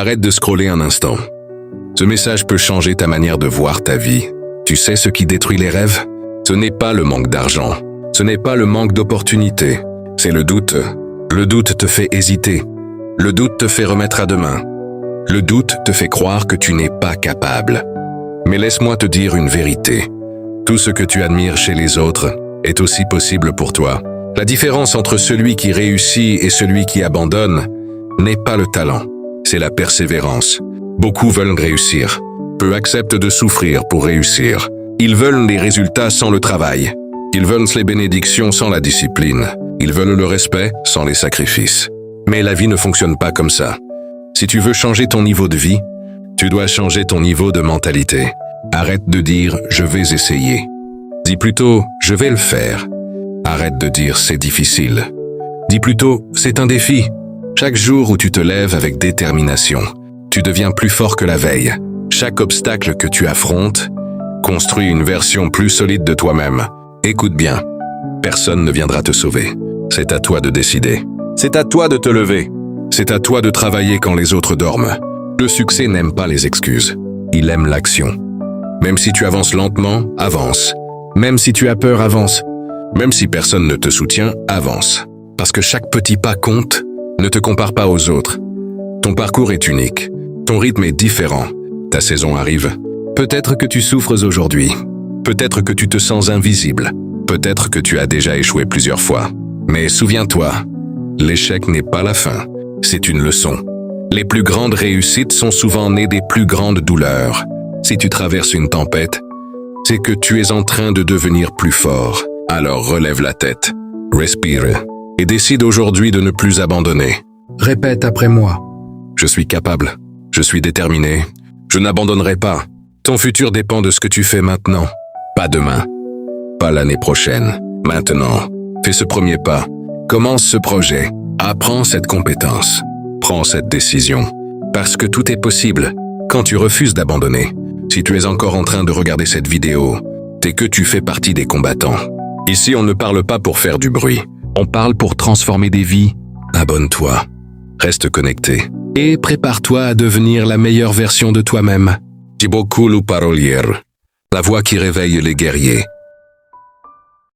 Arrête de scroller un instant. Ce message peut changer ta manière de voir ta vie. Tu sais ce qui détruit les rêves? Ce n'est pas le manque d'argent. Ce n'est pas le manque d'opportunités. C'est le doute. Le doute te fait hésiter. Le doute te fait remettre à demain. Le doute te fait croire que tu n'es pas capable. Mais laisse-moi te dire une vérité. Tout ce que tu admires chez les autres est aussi possible pour toi. La différence entre celui qui réussit et celui qui abandonne n'est pas le talent, c'est la persévérance. Beaucoup veulent réussir. Peu acceptent de souffrir pour réussir. Ils veulent les résultats sans le travail. Ils veulent les bénédictions sans la discipline. Ils veulent le respect sans les sacrifices. Mais la vie ne fonctionne pas comme ça. Si tu veux changer ton niveau de vie, tu dois changer ton niveau de mentalité. Arrête de dire « je vais essayer ». Dis plutôt « je vais le faire ». Arrête de dire « c'est difficile ». Dis plutôt « c'est un défi ». Chaque jour où tu te lèves avec détermination, tu deviens plus fort que la veille. Chaque obstacle que tu affrontes construit une version plus solide de toi-même. Écoute bien, personne ne viendra te sauver. C'est à toi de décider. C'est à toi de te lever. C'est à toi de travailler quand les autres dorment. Le succès n'aime pas les excuses. Il aime l'action. Même si tu avances lentement, avance. Même si tu as peur, avance. Même si personne ne te soutient, avance. Parce que chaque petit pas compte. Ne te compare pas aux autres. Ton parcours est unique. Ton rythme est différent. Ta saison arrive. Peut-être que tu souffres aujourd'hui. Peut-être que tu te sens invisible. Peut-être que tu as déjà échoué plusieurs fois. Mais souviens-toi, l'échec n'est pas la fin. C'est une leçon. Les plus grandes réussites sont souvent nées des plus grandes douleurs. Si tu traverses une tempête, c'est que tu es en train de devenir plus fort. Alors relève la tête, respire et décide aujourd'hui de ne plus abandonner. Répète après moi. Je suis capable, je suis déterminé, je n'abandonnerai pas. Ton futur dépend de ce que tu fais maintenant, pas demain, pas l'année prochaine. Maintenant, fais ce premier pas. Commence ce projet. Apprends cette compétence. Prends cette décision. Parce que tout est possible quand tu refuses d'abandonner. Si tu es encore en train de regarder cette vidéo, c'est que tu fais partie des combattants. Ici, on ne parle pas pour faire du bruit. On parle pour transformer des vies. Abonne-toi. Reste connecté. Et prépare-toi à devenir la meilleure version de toi-même. Jibokulu Parolière. La voix qui réveille les guerriers.